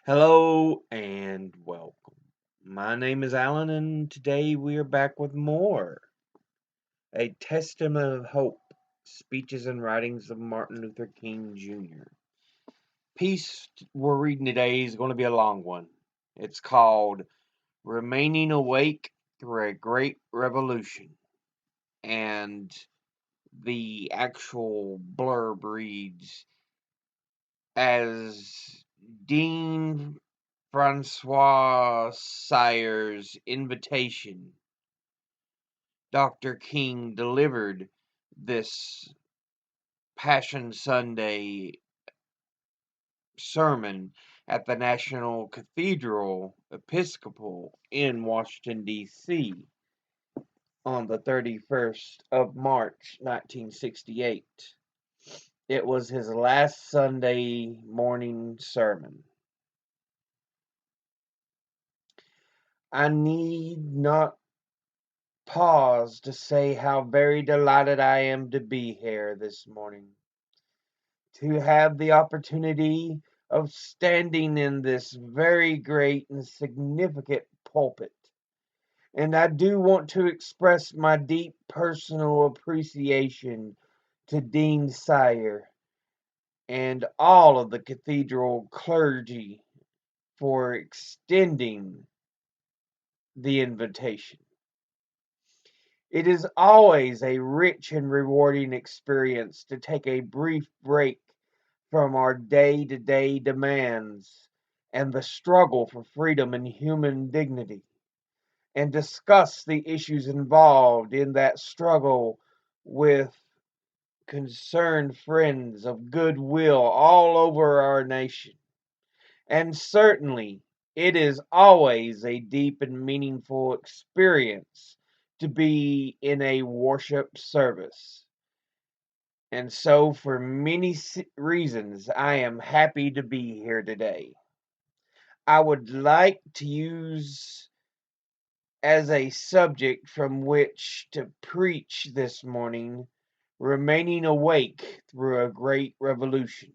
Hello and welcome. My name is Alan, and today we are back with more A Testament of Hope Speeches and Writings of Martin Luther King Jr. Piece we're reading today is going to be a long one. It's called Remaining Awake Through a Great Revolution, and the actual blurb reads as Dean Francois Sire's invitation, Dr. King delivered this Passion Sunday sermon at the National Cathedral Episcopal in Washington, D.C. on the 31st of March, 1968. It was his last Sunday morning sermon. I need not pause to say how very delighted I am to be here this morning, to have the opportunity of standing in this very great and significant pulpit. And I do want to express my deep personal appreciation to Dean Sire and all of the cathedral clergy for extending the invitation. It is always a rich and rewarding experience to take a brief break from our day-to-day demands and the struggle for freedom and human dignity, and discuss the issues involved in that struggle with concerned friends of goodwill all over our nation. And certainly, it is always a deep and meaningful experience to be in a worship service. And so, for many reasons, I am happy to be here today. I would like to use as a subject from which to preach this morning, remaining awake through a great revolution.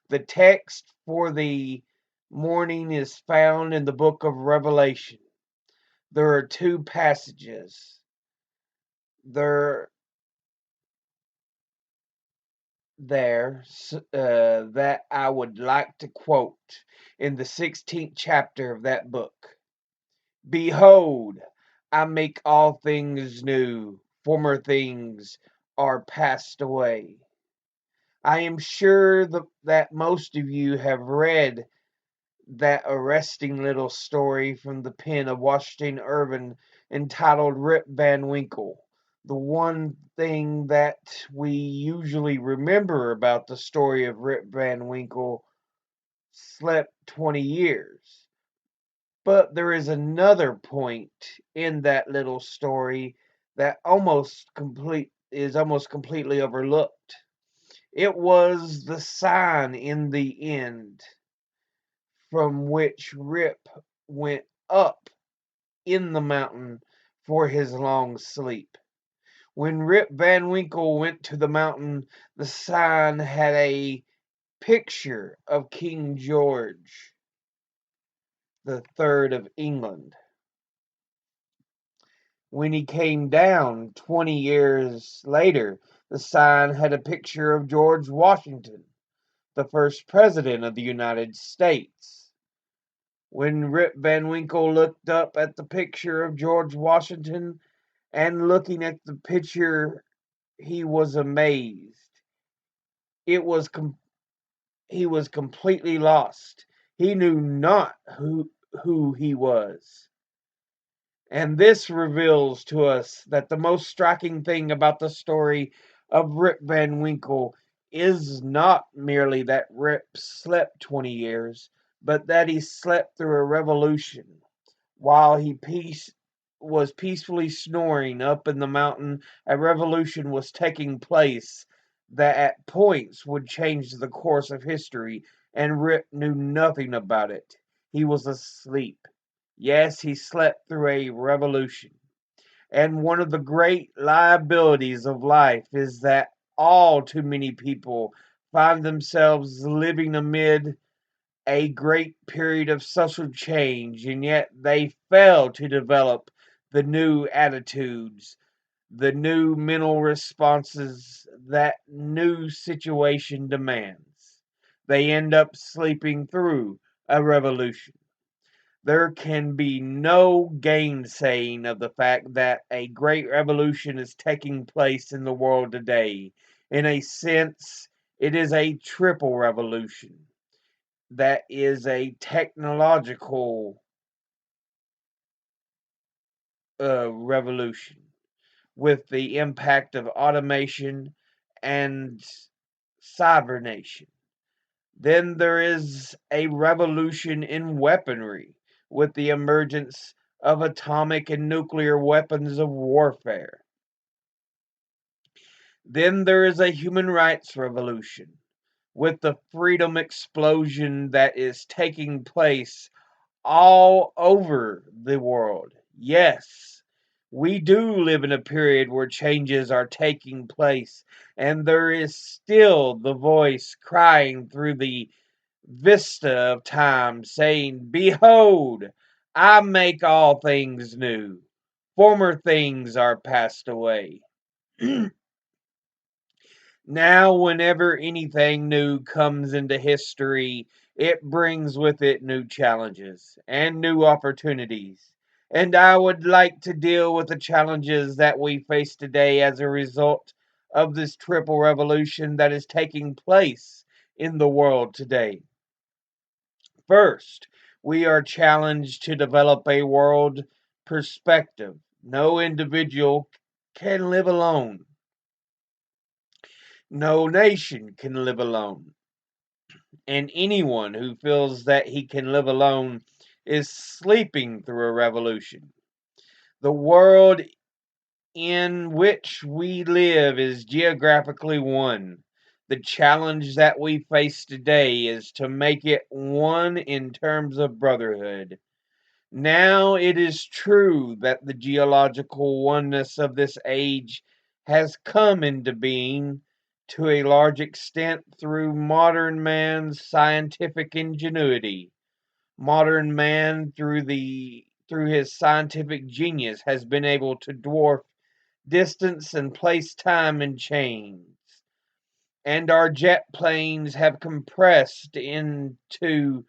The text for the morning is found in the book of Revelation. There are two passages there that I would like to quote in the 16th chapter of that book. Behold, I make all things new, former things are passed away. I am sure that most of you have read that arresting little story from the pen of Washington Irving entitled Rip Van Winkle. The one thing that we usually remember about the story of Rip Van Winkle slept 20 years. But there is another point in that little story that is almost completely overlooked. It was the sign in the end from which Rip went up in the mountain for his long sleep. When Rip Van Winkle went to the mountain, the sign had a picture of King George the Third of England. When he came down 20 years later, the sign had a picture of George Washington, the first president of the United States. When Rip Van Winkle looked up at the picture of George Washington and looking at the picture, he was amazed. It was he was completely lost. He knew not who he was. And this reveals to us that the most striking thing about the story of Rip Van Winkle is not merely that Rip slept 20 years, but that he slept through a revolution. While he was peacefully snoring up in the mountain, a revolution was taking place that at points would change the course of history, and Rip knew nothing about it. He was asleep. Yes, he slept through a revolution. And one of the great liabilities of life is that all too many people find themselves living amid a great period of social change, and yet they fail to develop the new attitudes, the new mental responses that new situation demands. They end up sleeping through a revolution. There can be no gainsaying of the fact that a great revolution is taking place in the world today. In a sense, it is a triple revolution. That is a technological revolution with the impact of automation and cybernation. Then there is a revolution in weaponry with the emergence of atomic and nuclear weapons of warfare. Then there is a human rights revolution with the freedom explosion that is taking place all over the world. Yes, we do live in a period where changes are taking place, and there is still the voice crying through the vista of time, saying, "Behold, I make all things new. Former things are passed away." Now, whenever anything new comes into history, it brings with it new challenges and new opportunities. And I would like to deal with the challenges that we face today as a result of this triple revolution that is taking place in the world today. First, we are challenged to develop a world perspective. No individual can live alone. No nation can live alone. And anyone who feels that he can live alone is sleeping through a revolution. The world in which we live is geographically one. The challenge that we face today is to make it one in terms of brotherhood. Now it is true that the geological oneness of this age has come into being to a large extent through modern man's scientific ingenuity. Modern man through his scientific genius has been able to dwarf distance and place time in chains. And our jet planes have compressed into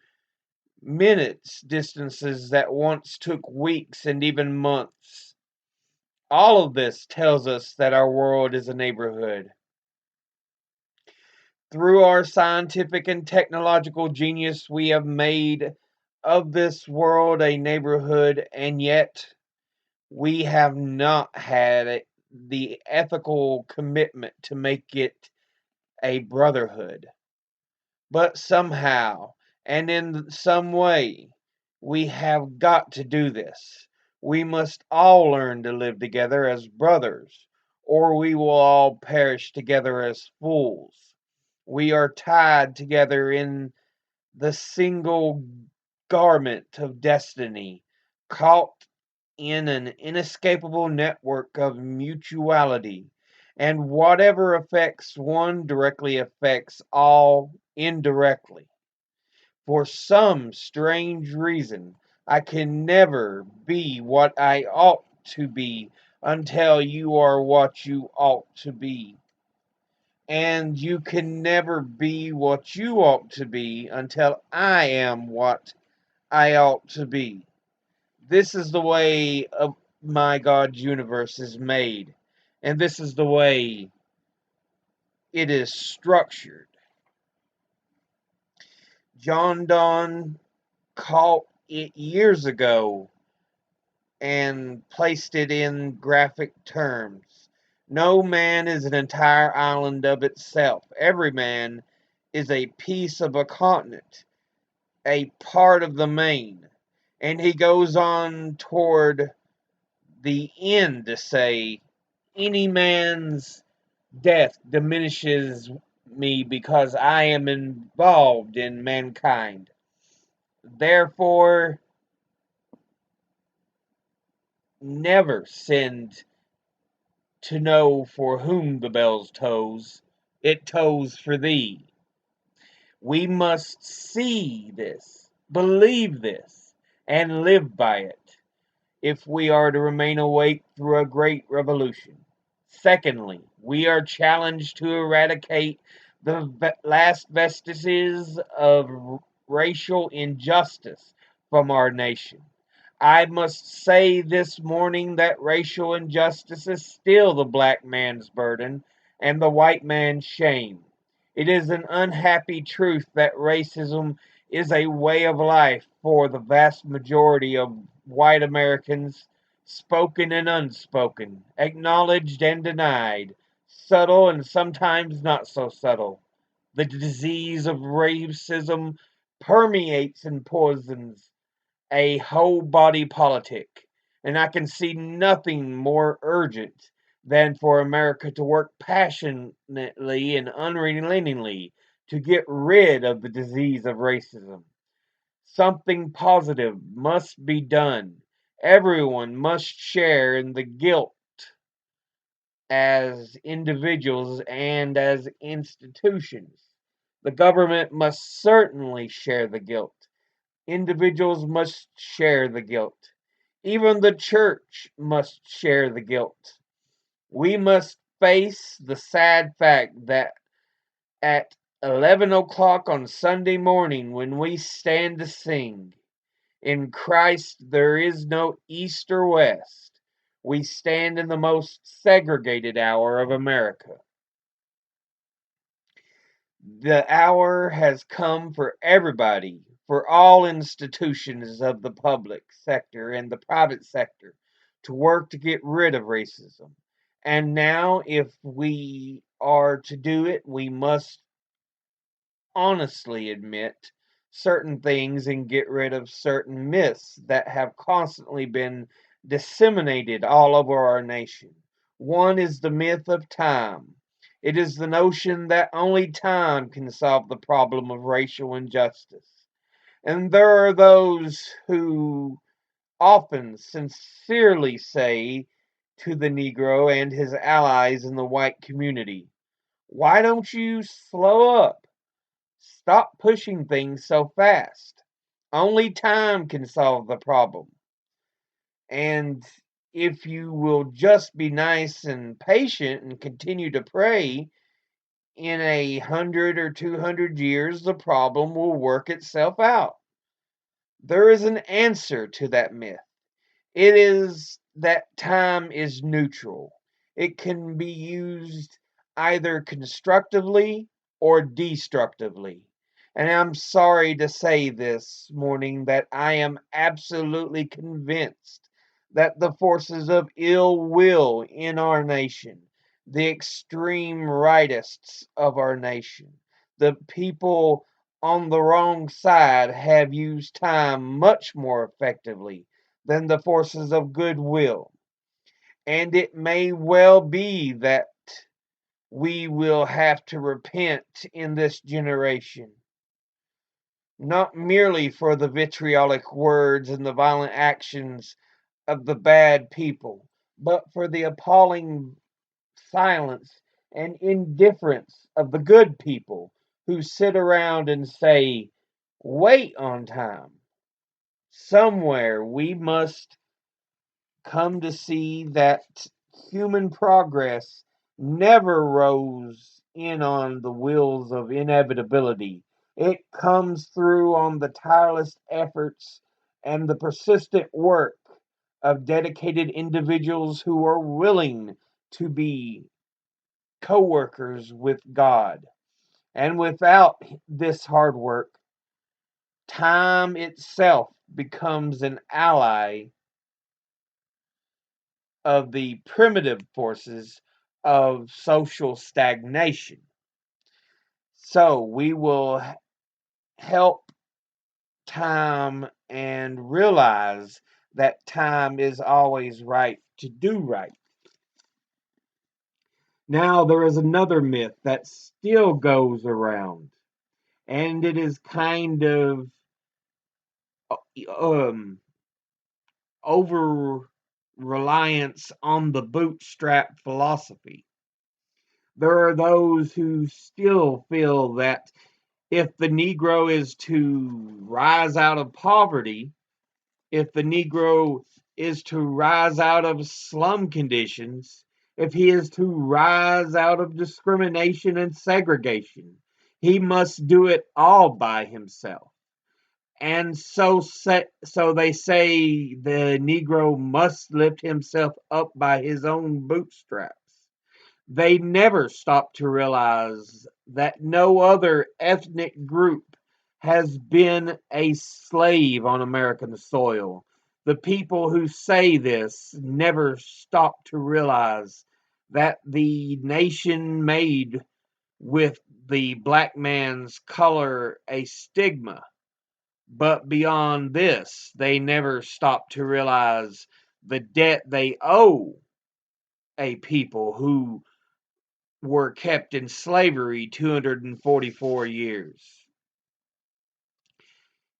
minutes distances that once took weeks and even months. All of this tells us that our world is a neighborhood. Through our scientific and technological genius, we have made of this world a neighborhood, and yet we have not had the ethical commitment to make it a brotherhood. But somehow, and in some way, we have got to do this. We must all learn to live together as brothers, or we will all perish together as fools. We are tied together in the single garment of destiny, caught in an inescapable network of mutuality, and whatever affects one directly affects all indirectly. For some strange reason, I can never be what I ought to be until you are what you ought to be. And you can never be what you ought to be until I am what I ought to be. This is the way of my God's universe is made, and this is the way it is structured. John Donne caught it years ago and placed it in graphic terms. No man is an entire island of itself. Every man is a piece of a continent, a part of the main. And he goes on toward the end to say, any man's death diminishes me because I am involved in mankind. Therefore, never send to know for whom the bells tolls. It tolls for thee. We must see this, believe this, and live by it if we are to remain awake through a great revolution. Secondly, we are challenged to eradicate the last vestiges of racial injustice from our nation. I must say this morning that racial injustice is still the black man's burden and the white man's shame. It is an unhappy truth that racism is a way of life for the vast majority of white Americans, spoken and unspoken, acknowledged and denied, subtle and sometimes not so subtle. The disease of racism permeates and poisons a whole body politic, and I can see nothing more urgent than for America to work passionately and unrelentingly to get rid of the disease of racism. Something positive must be done. Everyone must share in the guilt as individuals and as institutions. The government must certainly share the guilt. Individuals must share the guilt. Even the church must share the guilt. We must face the sad fact that at 11 o'clock on Sunday morning, when we stand to sing, "In Christ there is no east or west," we stand in the most segregated hour of America. The hour has come for everybody, for all institutions of the public sector and the private sector, to work to get rid of racism. And now, if we are to do it, we must honestly admit certain things and get rid of certain myths that have constantly been disseminated all over our nation. One is the myth of time. It is the notion that only time can solve the problem of racial injustice. And there are those who often sincerely say to the Negro and his allies in the white community, "Why don't you slow up? Stop pushing things so fast. Only time can solve the problem. And if you will just be nice and patient and continue to pray, in 100 or 200 years, the problem will work itself out." There is an answer to that myth. It is that time is neutral. It can be used either constructively or destructively. And I'm sorry to say this morning that I am absolutely convinced that the forces of ill will in our nation, the extreme rightists of our nation, the people on the wrong side have used time much more effectively than the forces of goodwill. And it may well be that we will have to repent in this generation, not merely for the vitriolic words and the violent actions of the bad people, but for the appalling silence and indifference of the good people who sit around and say, "Wait on time." Somewhere we must come to see that human progress never rose in on the wheels of inevitability. It comes through on the tireless efforts and the persistent work of dedicated individuals who are willing to be co workers with God. And without this hard work, time itself becomes an ally of the primitive forces of social stagnation. So we will help time and realize that time is always right to do right. Now, there is another myth that still goes around, and it is kind of um, over reliance on the bootstrap philosophy. There are those who still feel that If the Negro is to rise out of poverty, if the Negro is to rise out of slum conditions, if he is to rise out of discrimination and segregation, he must do it all by himself. And so they say the Negro must lift himself up by his own bootstraps. They never stop to realize that no other ethnic group has been a slave on American soil. The people who say this never stop to realize that the nation made with the black man's color a stigma. But beyond this, they never stop to realize the debt they owe a people who were kept in slavery 244 years.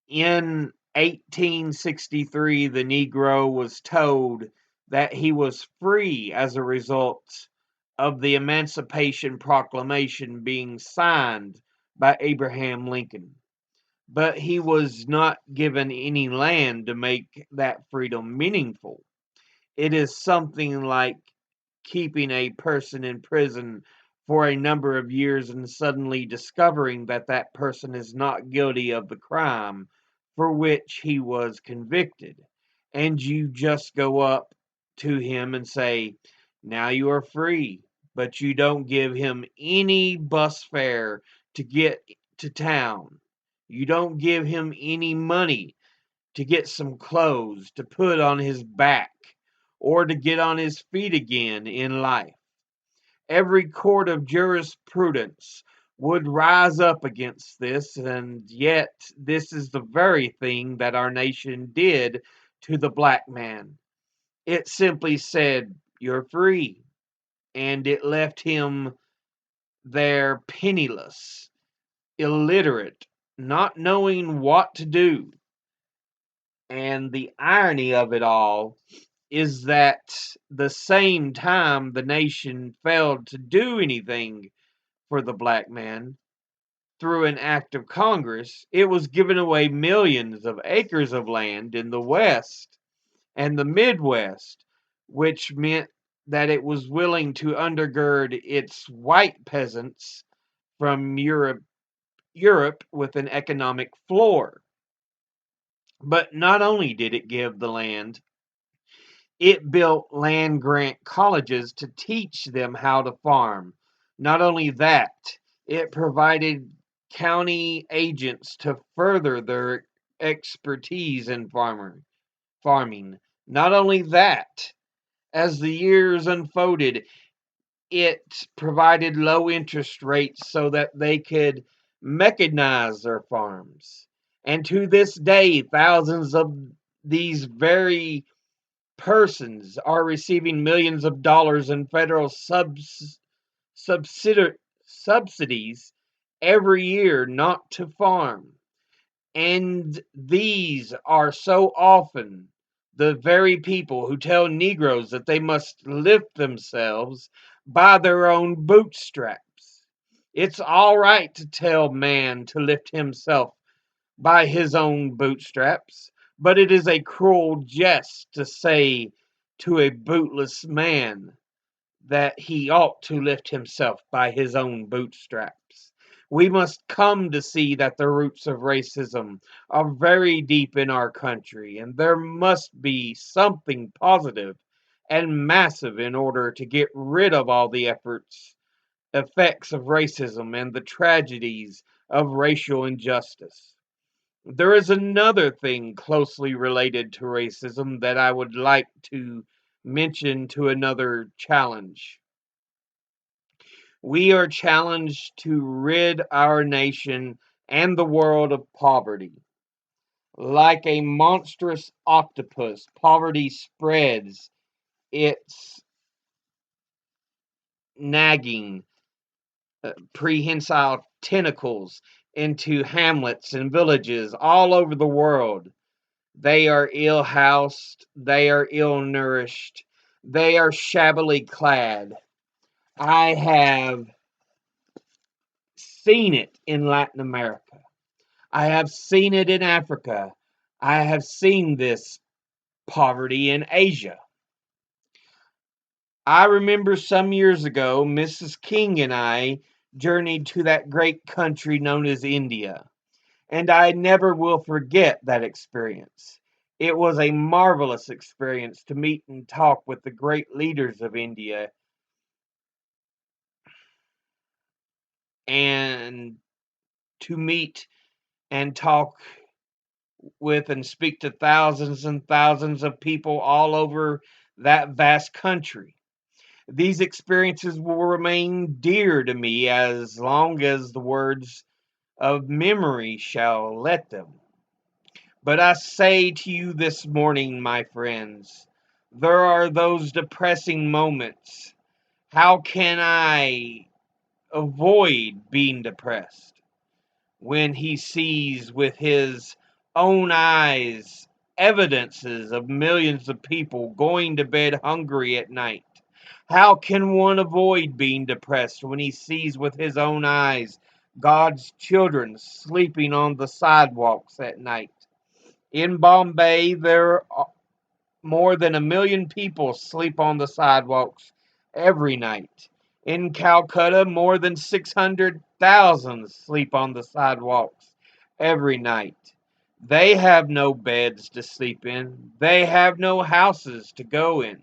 In 1863, the Negro was told that he was free as a result of the Emancipation Proclamation being signed by Abraham Lincoln. But he was not given any land to make that freedom meaningful. It is something like keeping a person in prison for a number of years and suddenly discovering that that person is not guilty of the crime for which he was convicted. And you just go up to him and say, "Now you are free," but you don't give him any bus fare to get to town. You don't give him any money to get some clothes to put on his back or to get on his feet again in life. Every court of jurisprudence would rise up against this, and yet this is the very thing that our nation did to the black man. It simply said, "You're free," and it left him there penniless, illiterate, not knowing what to do. And the irony of it all is that the same time the nation failed to do anything for the black man through an act of Congress, it was giving away millions of acres of land in the West and the Midwest, which meant that it was willing to undergird its white peasants from Europe with an economic floor. But not only did it give the land, it built land grant colleges to teach them how to farm. Not only that, it provided county agents to further their expertise in farming. Not only that, as the years unfolded, it provided low interest rates so that they could mechanize their farms. And to this day, thousands of these very persons are receiving millions of dollars in federal subsidi- subsidies every year not to farm. And these are so often the very people who tell Negroes that they must lift themselves by their own bootstraps. It's all right to tell man to lift himself by his own bootstraps, but it is a cruel jest to say to a bootless man that he ought to lift himself by his own bootstraps. We must come to see that the roots of racism are very deep in our country, and there must be something positive and massive in order to get rid of all the effects of racism and the tragedies of racial injustice. There is another thing closely related to racism that I would like to mention to another challenge. We are challenged to rid our nation and the world of poverty. Like a monstrous octopus, poverty spreads its nagging, prehensile tentacles into hamlets and villages all over the world. They are ill housed, they are ill nourished, they are shabbily clad. I have seen it in Latin America. I have seen it in Africa. I have seen this poverty in Asia. I remember some years ago, Mrs. King and I journeyed to that great country known as India, and I never will forget that experience. It was a marvelous experience to meet and talk with the great leaders of India and to meet and talk with and speak to thousands and thousands of people all over that vast country. These experiences will remain dear to me as long as the words of memory shall let them. But I say to you this morning, my friends, there are those depressing moments. How can I avoid being depressed when he sees with his own eyes evidences of millions of people going to bed hungry at night? How can one avoid being depressed when he sees with his own eyes God's children sleeping on the sidewalks at night? In Bombay, there are more than 1 million people sleep on the sidewalks every night. In Calcutta, more than 600,000 sleep on the sidewalks every night. They have no beds to sleep in. They have no houses to go in.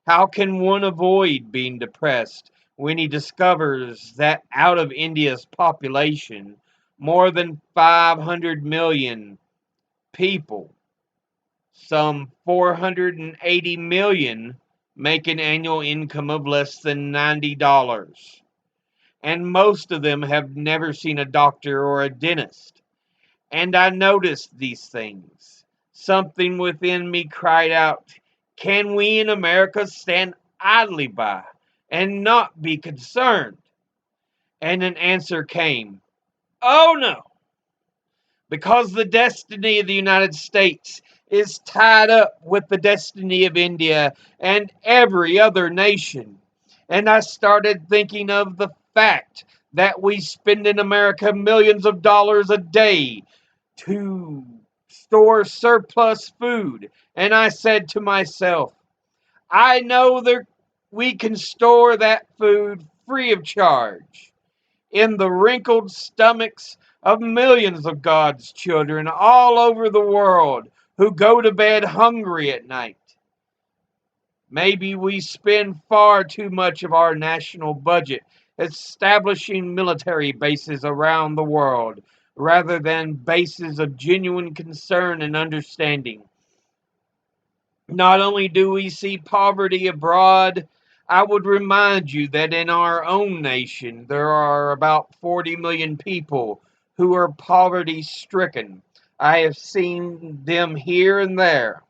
How can one avoid being depressed when he discovers that out of India's population, more than 500 million people, some 480 million, make an annual income of less than $90, and most of them have never seen a doctor or a dentist. And I noticed these things. Something within me cried out, can we in America stand idly by and not be concerned? And an answer came, oh no, because the destiny of the United States is tied up with the destiny of India and every other nation. And I started thinking of the fact that we spend in America millions of dollars a day to store surplus food. And I said to myself, I know that we can store that food free of charge in the wrinkled stomachs of millions of God's children all over the world who go to bed hungry at night. Maybe we spend far too much of our national budget establishing military bases around the world rather than bases of genuine concern and understanding. Not only do we see poverty abroad, I would remind you that in our own nation there are about 40 million people who are poverty stricken. I have seen them here and there.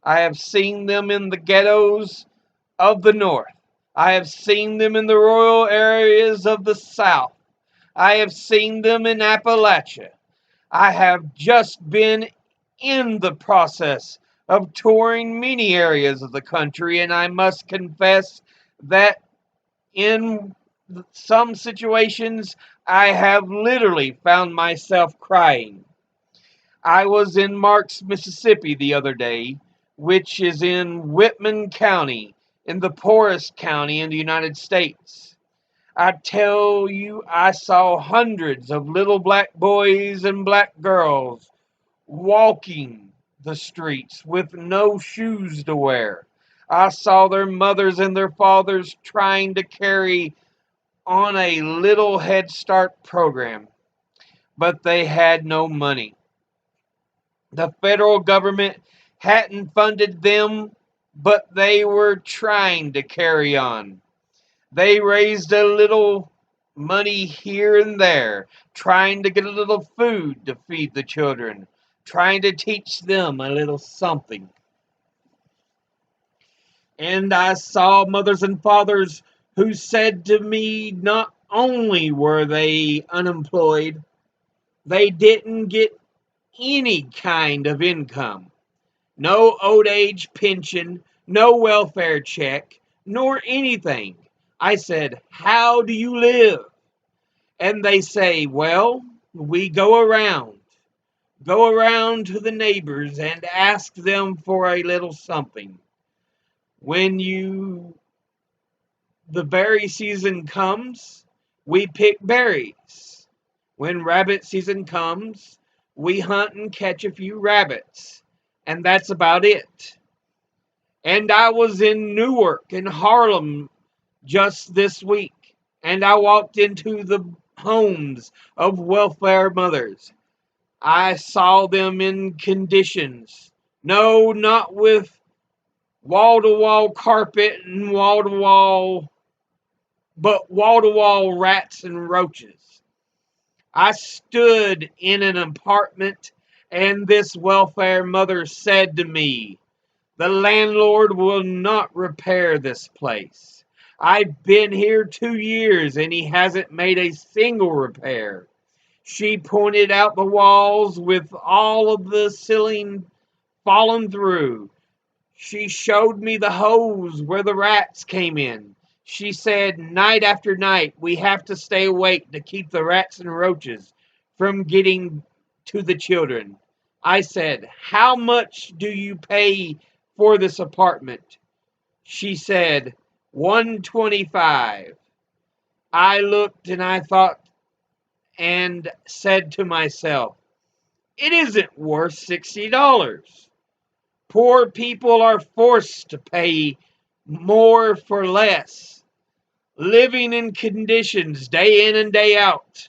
I have seen them in the ghettos of the North. I have seen them in the rural areas of the South. I have seen them in Appalachia. I have just been in the process of touring many areas of the country, and I must confess that in some situations I have literally found myself crying. I was in Marks, Mississippi the other day, which is in Whitman County, in the poorest county in the United States. I tell you, I saw hundreds of little black boys and black girls walking the streets with no shoes to wear. I saw their mothers and their fathers trying to carry on a little Head Start program, but they had no money. The federal government hadn't funded them, but they were trying to carry on. They raised a little money here and there, trying to get a little food to feed the children, trying to teach them a little something. And I saw mothers and fathers who said to me not only were they unemployed, they didn't get any kind of income. No old age pension, no welfare check, nor anything. I said, how do you live? And they say, well, we go around to the neighbors and ask them for a little something. When the berry season comes, we pick berries. When rabbit season comes, we hunt and catch a few rabbits. And that's about it. And I was in Newark and Harlem just this week, and I walked into the homes of welfare mothers. I saw them in conditions. No, not with wall to wall carpet and wall to wall, but wall to wall rats and roaches. I stood in an apartment, and this welfare mother said to me, the landlord will not repair this place. I've been here 2 years and he hasn't made a single repair. She pointed out the walls with all of the ceiling fallen through. She showed me the hose where the rats came in. She said, night after night, we have to stay awake to keep the rats and roaches from getting to the children. I said, how much do you pay for this apartment? She said, 125. I looked and I thought and said to myself, it isn't worth $60. Poor people are forced to pay more for less, living in conditions day in and day out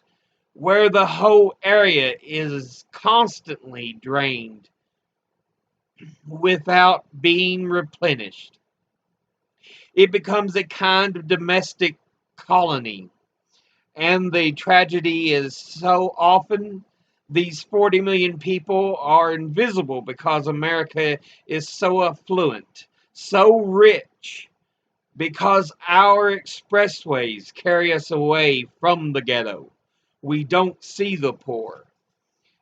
where the whole area is constantly drained without being replenished. It becomes a kind of domestic colony. And the tragedy is so often these 40 million people are invisible because America is so affluent, so rich, because our expressways carry us away from the ghetto. We don't see the poor.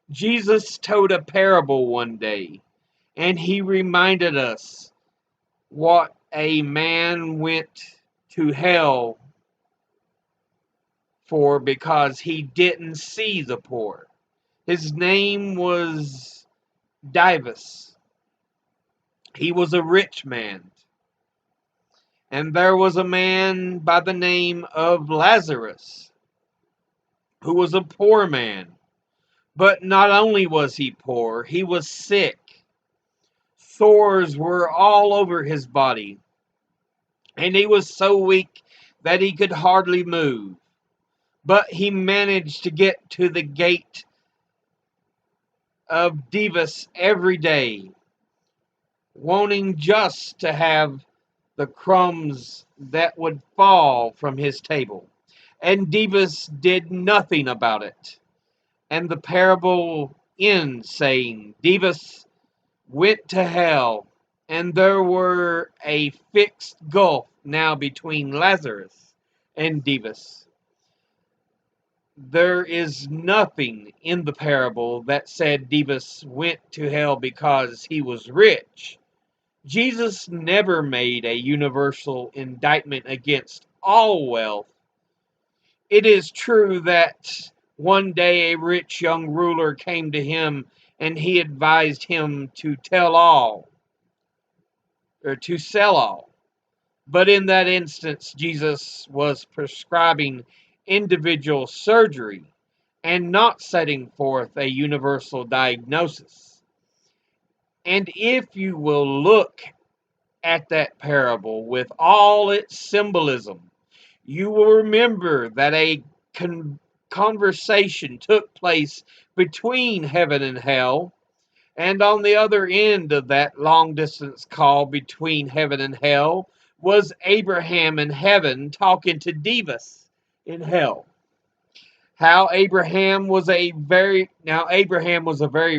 Jesus told a parable one day, and he reminded us what a man went to hell for because he didn't see the poor. His name was Dives. He was a rich man. And there was a man by the name of Lazarus who was a poor man. But not only was he was sick. Sores were all over his body. And he was so weak that he could hardly move. But he managed to get to the gate of Divas every day, wanting just to have the crumbs that would fall from his table. And Divas did nothing about it. And the parable ends saying, Divas went to hell, and there were a fixed gulf now between Lazarus and Divas. There is nothing in the parable that said Divas went to hell because he was rich. Jesus never made a universal indictment against all wealth. It is true that one day a rich young ruler came to him and he advised him to tell all, or to sell all. But in that instance, Jesus was prescribing individual surgery and not setting forth a universal diagnosis. And if you will look at that parable with all its symbolism, you will remember that a conversation took place between heaven and hell, and on the other end of that long distance call between heaven and hell was Abraham in heaven talking to Divas in hell. Abraham was a very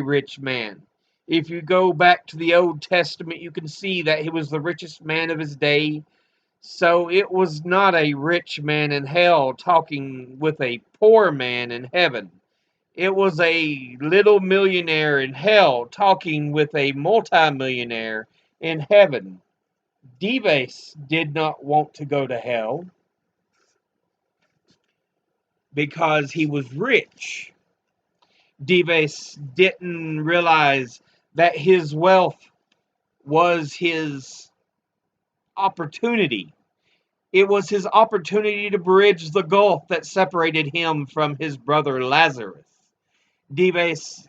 rich man. If you go back to the Old Testament, you can see that he was the richest man of his day. So it was not a rich man in hell talking with a poor man in heaven. It was a little millionaire in hell talking with a multimillionaire in heaven. Dives did not want to go to hell. because he was rich. Dives didn't realize that his wealth was his opportunity. It was his opportunity to bridge the gulf that separated him from his brother Lazarus. Dives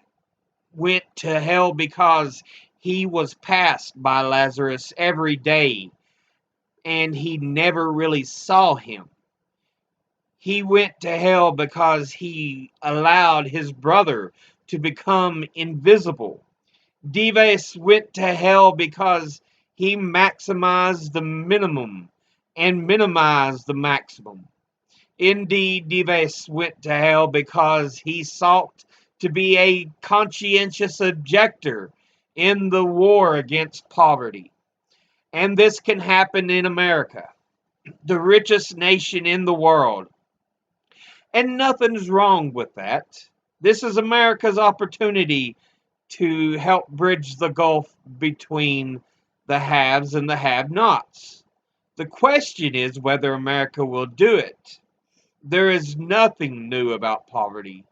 went to hell because he was passed by Lazarus every day and he never really saw him. He went to hell because he allowed his brother to become invisible. Dives went to hell because he maximized the minimum and minimized the maximum. Indeed, Dives went to hell because he sought to be a conscientious objector in the war against poverty. And this can happen in America, the richest nation in the world. And nothing's wrong with that. This is America's opportunity to help bridge the gulf between the haves and the have-nots. The question is whether America will do it. There is nothing new about poverty.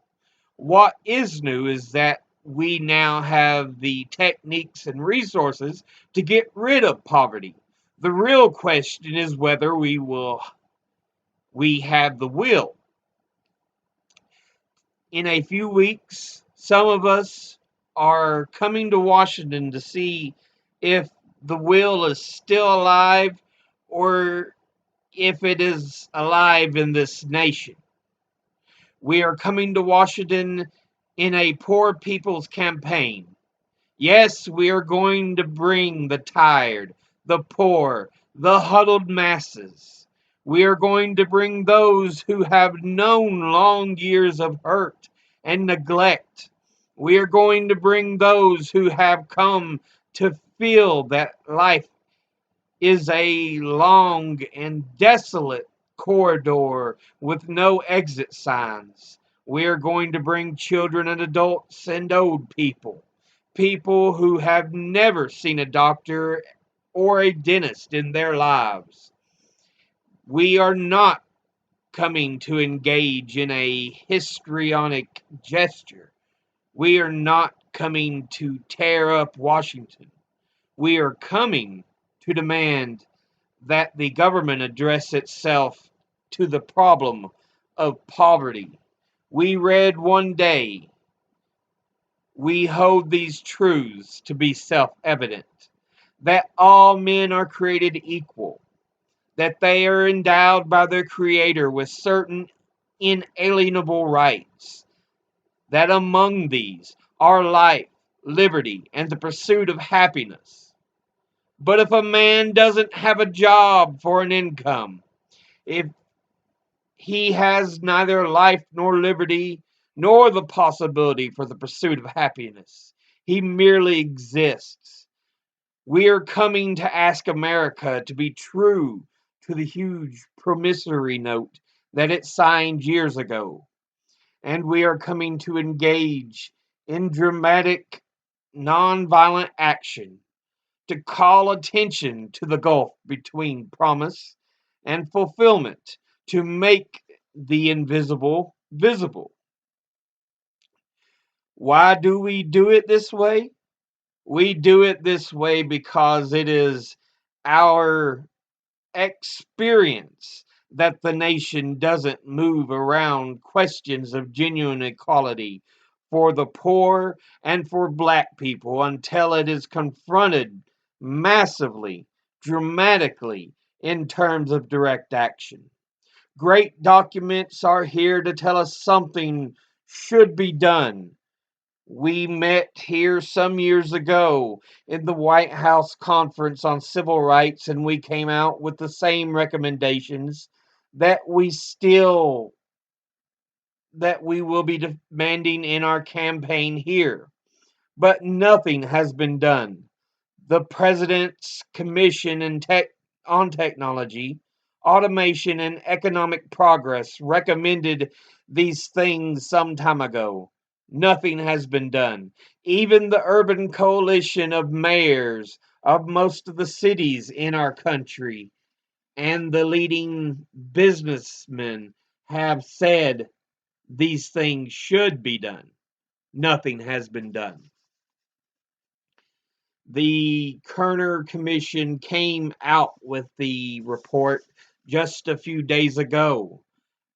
What is new is that we now have the techniques and resources to get rid of poverty. The real question is whether we have the will. In a few weeks, some of us are coming to Washington to see if the will is still alive or if it is alive in this nation. We are coming to Washington in a poor people's campaign. Yes, we are going to bring the tired, the poor, the huddled masses. We are going to bring those who have known long years of hurt and neglect. We are going to bring those who have come to feel that life is a long and desolate corridor with no exit signs. We are going to bring children and adults and old people, people who have never seen a doctor or a dentist in their lives. We are not coming to engage in a histrionic gesture. We are not coming to tear up Washington. We are coming to demand that the government address itself to the problem of poverty. We read one day, we hold these truths to be self evident that all men are created equal, that they are endowed by their Creator with certain inalienable rights, that among these are life, liberty, and the pursuit of happiness. But if a man doesn't have a job for an income, if he has neither life nor liberty, nor the possibility for the pursuit of happiness, he merely exists. We are coming to ask America to be true to the huge promissory note that it signed years ago. And we are coming to engage in dramatic, nonviolent action to call attention to the gulf between promise and fulfillment, to make the invisible visible. Why do we do it this way? We do it this way because it is our experience that the nation doesn't move around questions of genuine equality for the poor and for black people until it is confronted massively, dramatically, in terms of direct action. Great documents are here to tell us something should be done. We met here some years ago in the White House Conference on Civil Rights, and we came out with the same recommendations that we will be demanding in our campaign here. But nothing has been done. The President's Commission on Technology, Automation, and Economic Progress recommended these things some time ago. Nothing has been done. Even the urban coalition of mayors of most of the cities in our country and the leading businessmen have said these things should be done. Nothing has been done. The Kerner Commission came out with the report just a few days ago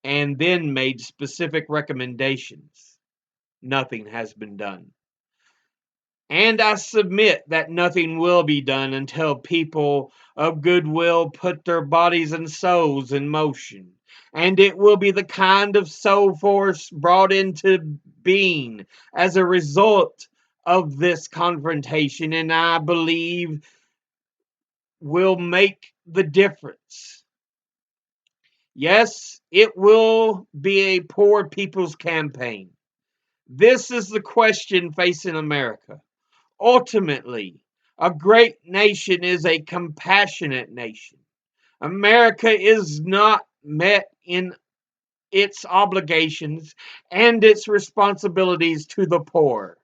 and then made specific recommendations. Nothing has been done. And I submit that nothing will be done until people of goodwill put their bodies and souls in motion. And it will be the kind of soul force brought into being as a result of this confrontation, and I believe will make the difference. Yes, it will be a poor people's campaign. This is the question facing America. Ultimately, a great nation is a compassionate nation. America is not met in its obligations and its responsibilities to the poor.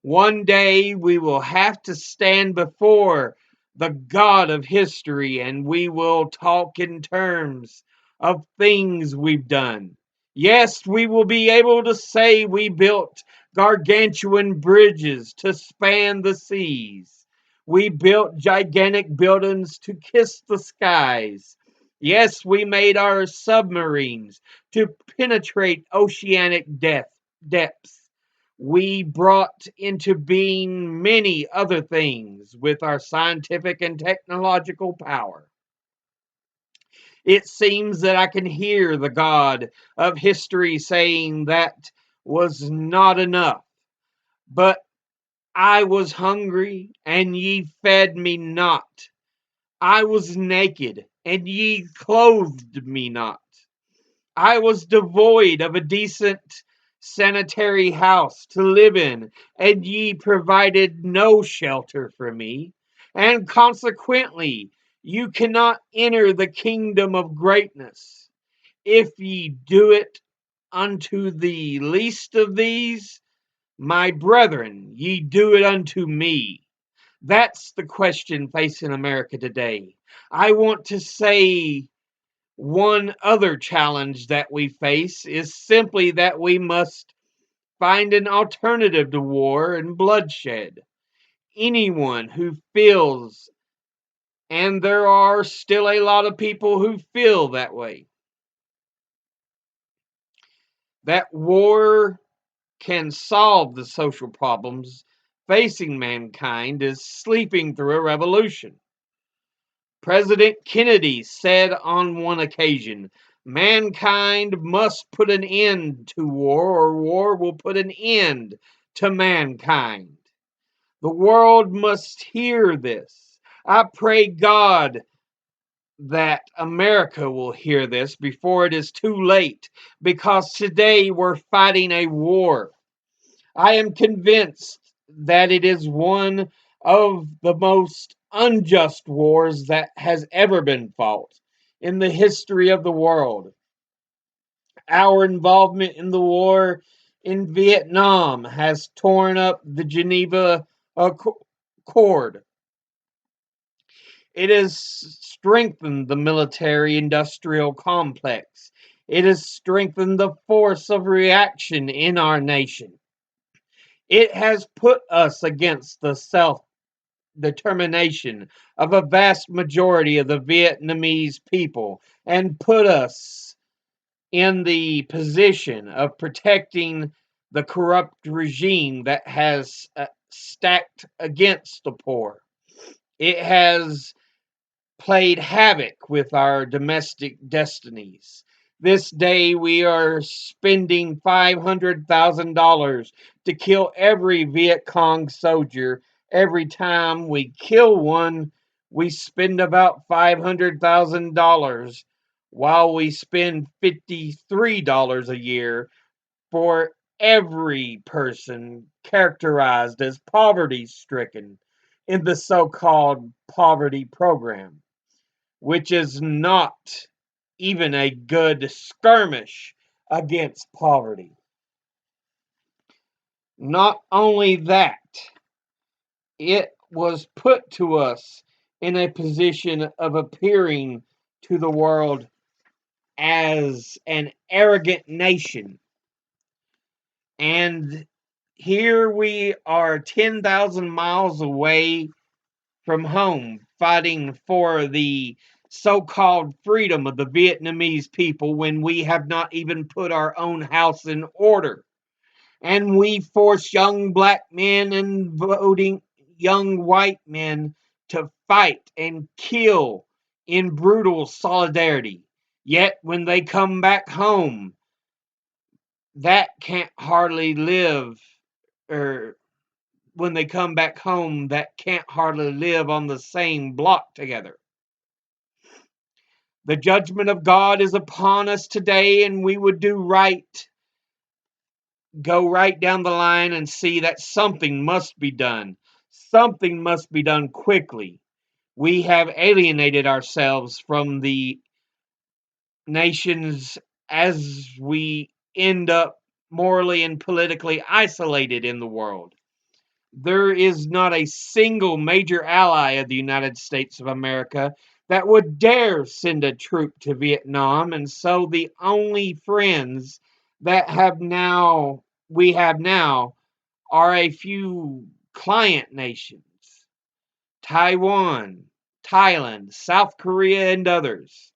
One day we will have to stand before the God of history and we will talk in terms of things we've done. Yes, we will be able to say we built gargantuan bridges to span the seas. We built gigantic buildings to kiss the skies. Yes, we made our submarines to penetrate oceanic depths. We brought into being many other things with our scientific and technological power. It seems that I can hear the God of history saying that was not enough. But I was hungry, and ye fed me not. I was naked, and ye clothed me not. I was devoid of a decent sanitary house to live in, and ye provided no shelter for me. And consequently, you cannot enter the kingdom of greatness. If ye do it unto the least of these, my brethren, ye do it unto me. That's the question facing America today. I want to say one other challenge that we face is simply that we must find an alternative to war and bloodshed. Anyone who feels, and there are still a lot of people who feel that way, that war can solve the social problems facing mankind is sleeping through a revolution. President Kennedy said on one occasion, mankind must put an end to war, or war will put an end to mankind. The world must hear this. I pray God that America will hear this before it is too late, because today we're fighting a war. I am convinced that it is one of the most unjust wars that has ever been fought in the history of the world. Our involvement in the war in Vietnam has torn up the Geneva Accord. It has strengthened the military industrial complex. It has strengthened the force of reaction in our nation. It has put us against the self determination of a vast majority of the Vietnamese people and put us in the position of protecting the corrupt regime that has stacked against the poor. It has played havoc with our domestic destinies. This day we are spending $500,000 to kill every Viet Cong soldier. Every time we kill one, we spend about $500,000 while we spend $53 a year for every person characterized as poverty stricken in the so called poverty program, which is not even a good skirmish against poverty. Not only that, it was put to us in a position of appearing to the world as an arrogant nation And here we are 10,000 miles away from home, fighting for the so called freedom of the Vietnamese people when we have not even put our own house in order. And we force young black men and voting young white men to fight and kill in brutal solidarity. Yet when they come back home, that can't hardly live, or when they come back home, that can't hardly live on the same block together. The judgment of God is upon us today, and we would do right, go right down the line and see that something must be done. Something must be done quickly. We have alienated ourselves from the nations as we end up morally and politically isolated in the world. There is not a single major ally of the United States of America that would dare send a troop to Vietnam, and so the only friends that have now we have now are a few client nations: Taiwan, Thailand, South Korea, and others.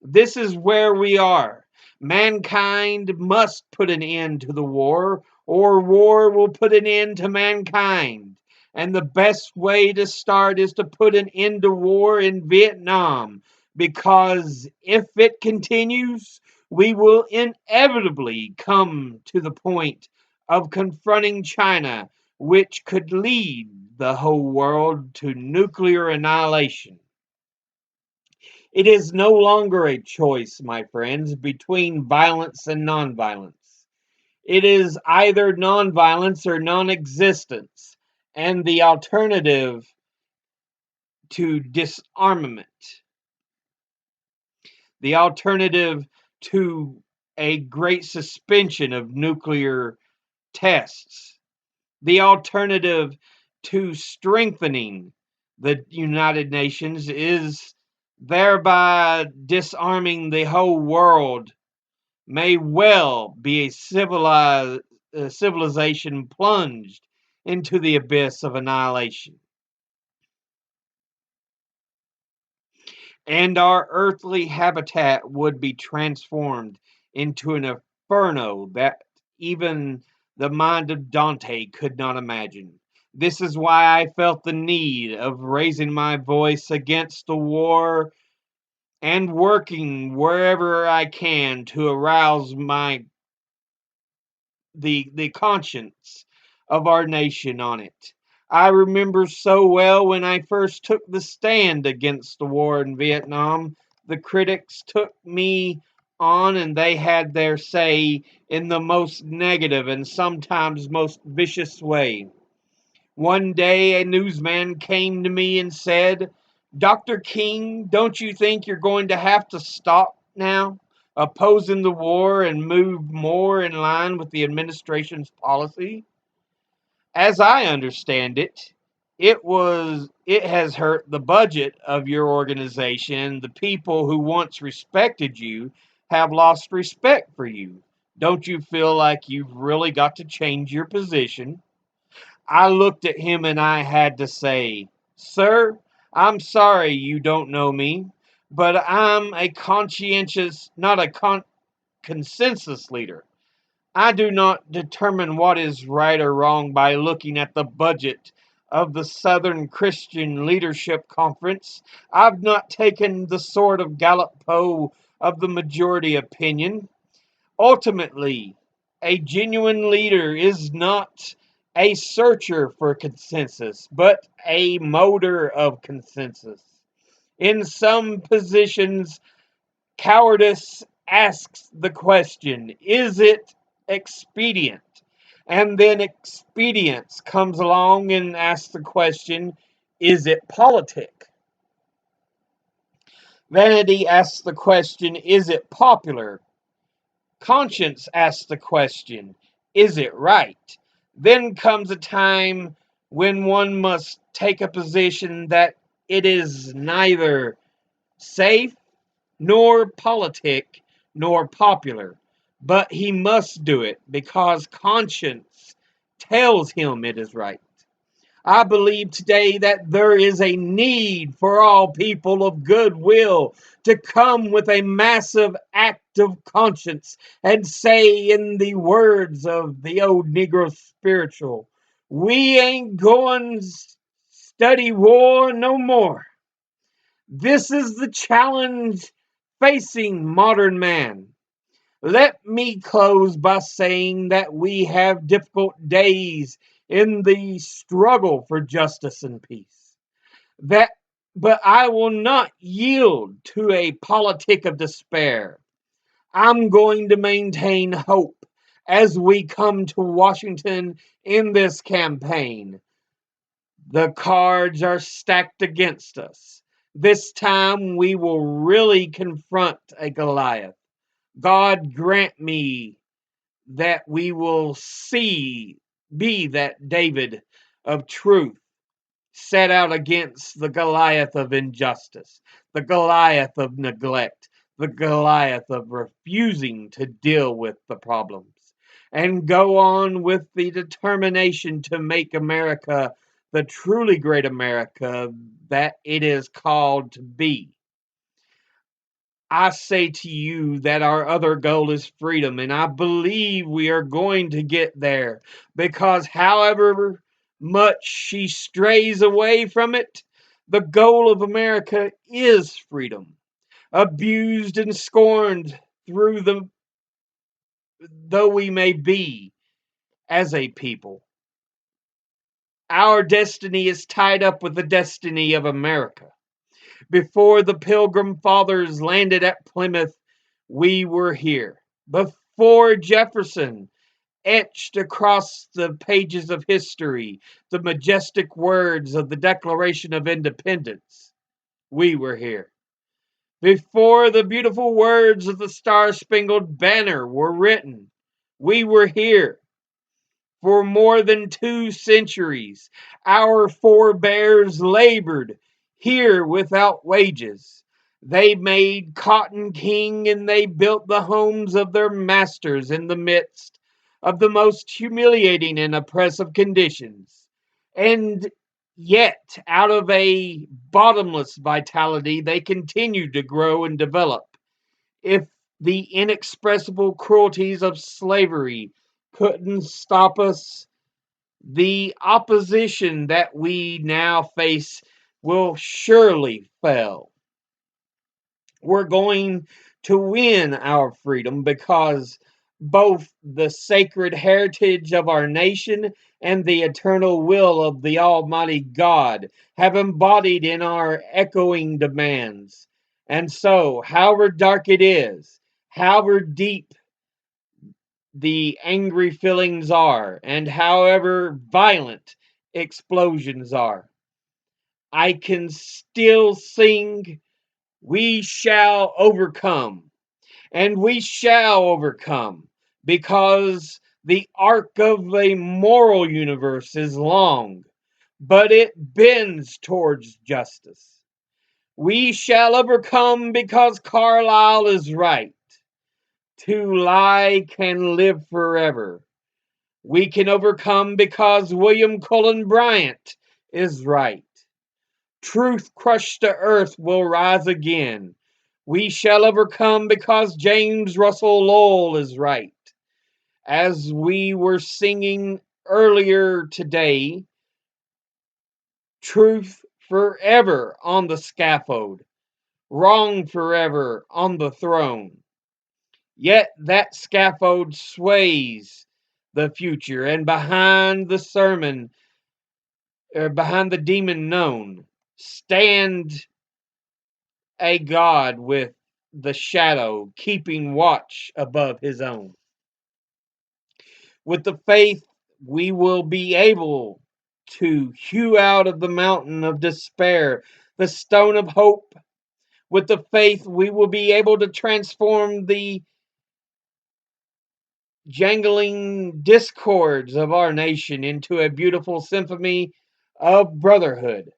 This is where we are. Mankind must put an end to the war, or war will put an end to mankind. And the best way to start is to put an end to war in Vietnam, because if it continues, we will inevitably come to the point of confronting China, which could lead the whole world to nuclear annihilation. It is no longer a choice, my friends, between violence and nonviolence. It is either nonviolence or non existence, and the alternative to disarmament, the alternative to a great suspension of nuclear tests, the alternative to strengthening the United Nations is thereby disarming the whole world, may well be a civilization plunged into the abyss of annihilation. And our earthly habitat would be transformed into an inferno that even the mind of Dante could not imagine. This is why I felt the need of raising my voice against the war and working wherever I can to arouse the conscience of our nation on it. I remember so well when I first took the stand against the war in Vietnam, the critics took me on and they had their say in the most negative and sometimes most vicious way. One day a newsman came to me and said, "Dr. King, don't you think you're going to have to stop now opposing the war and move more in line with the administration's policy? As I understand it, it has hurt the budget of your organization. The people who once respected you have lost respect for you. Don't you feel like you've really got to change your position?" I looked at him and I had to say, "Sir, I'm sorry you don't know me, but I'm a conscientious, not a consensus leader. I do not determine what is right or wrong by looking at the budget of the Southern Christian Leadership Conference. I've not taken the sort of Gallup poll of the majority opinion. Ultimately, a genuine leader is not a searcher for consensus, but a motor of consensus. In some positions, cowardice asks the question, is it expedient? And then expedience comes along and asks the question, is it politic? Vanity asks the question, is it popular? Conscience asks the question, is it right? Then comes a time when one must take a position that it is neither safe, nor politic, nor popular, but he must do it because conscience tells him it is right. I believe today that there is a need for all people of goodwill to come with a massive act of conscience and say, in the words of the old Negro spiritual, we ain't going to study war no more. This is the challenge facing modern man. Let me close by saying that we have difficult days in the struggle for justice and peace. That but I will not yield to a politic of despair. I'm going to maintain hope as we come to Washington in this campaign. The cards are stacked against us. This time we will really confront a Goliath. God grant me that we will be that David of truth set out against the Goliath of injustice, the Goliath of neglect, the Goliath of refusing to deal with the problems, and go on with the determination to make America the truly great America that it is called to be. I say to you that our other goal is freedom, and I believe we are going to get there because, however much she strays away from it, the goal of America is freedom. Abused and scorned through the though we may be as a people, our destiny is tied up with the destiny of America. Before the Pilgrim Fathers landed at Plymouth, we were here. Before Jefferson etched across the pages of history the majestic words of the Declaration of Independence, we were here. Before the beautiful words of the Star Spangled Banner were written, we were here. For more than 2 centuries, our forebears labored here without wages. They made cotton king and they built the homes of their masters in the midst of the most humiliating and oppressive conditions. And yet, out of a bottomless vitality, they continued to grow and develop. If the inexpressible cruelties of slavery couldn't stop us, the opposition that we now face will surely fail. We're going to win our freedom because both the sacred heritage of our nation and the eternal will of the Almighty God have embodied in our echoing demands. And so, however dark it is, however deep the angry feelings are, and however violent explosions are, I can still sing, we shall overcome, and we shall overcome, because the arc of a moral universe is long, but it bends towards justice. We shall overcome because Carlyle is right. To lie can live forever. We can overcome because William Cullen Bryant is right. Truth crushed to earth will rise again. We shall overcome because James Russell Lowell is right. As we were singing earlier today, truth forever on the scaffold, wrong forever on the throne. Yet that scaffold sways the future, and behind the sermon, or behind the demon known, stand a God with the shadow keeping watch above his own. With the faith, we will be able to hew out of the mountain of despair the stone of hope. With the faith, we will be able to transform the jangling discords of our nation into a beautiful symphony of brotherhood.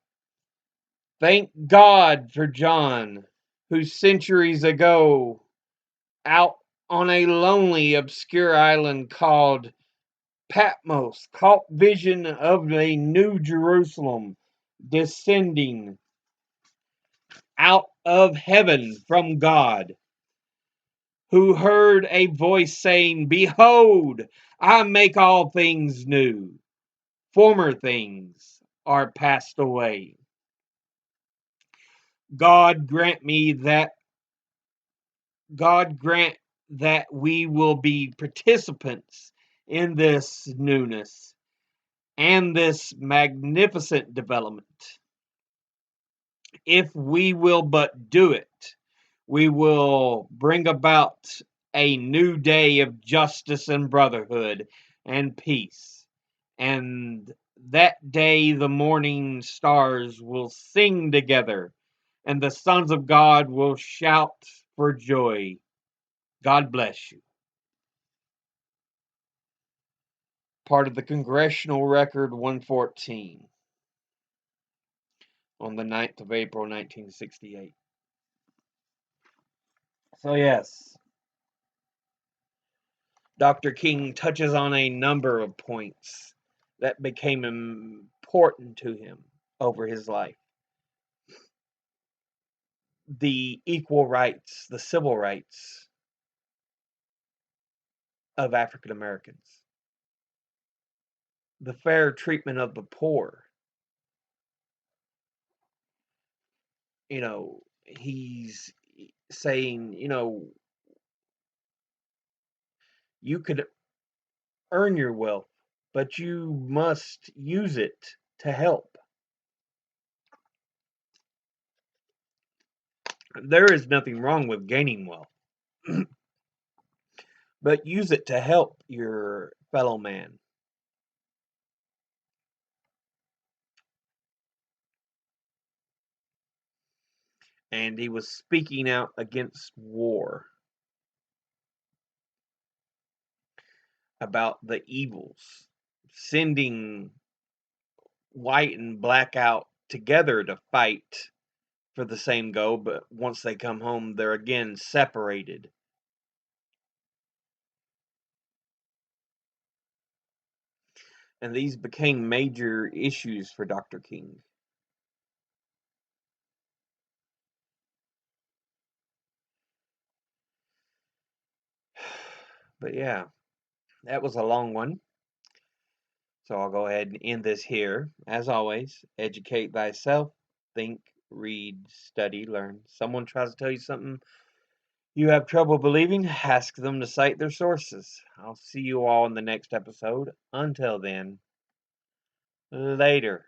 Thank God for John, who centuries ago, out on a lonely, obscure island called Patmos, caught vision of a new Jerusalem descending out of heaven from God, who heard a voice saying, "Behold, I make all things new. Former things are passed away." God grant me that God grant that we will be participants in this newness and this magnificent development. If we will but do it, we will bring about a new day of justice and brotherhood and peace. And that day the morning stars will sing together, and the sons of God will shout for joy. God bless you. Part of the Congressional Record 114 on the 9th of April, 1968. So, yes, Dr. King touches on a number of points that became important to him over his life. The equal rights, the civil rights of African Americans, the fair treatment of the poor. He's saying, you could earn your wealth, but you must use it to help. There is nothing wrong with gaining wealth, but use it to help your fellow man. And he was speaking out against war, about the evils, sending white and black out together to fight for the same goal, but once they come home, they're again separated. And these became major issues for Dr. King. But yeah, that was a long one. So I'll go ahead and end this here. As always, educate thyself, think, read, study, learn. Someone tries to tell you something you have trouble believing, ask them to cite their sources. I'll see you all in the next episode. Until then, later.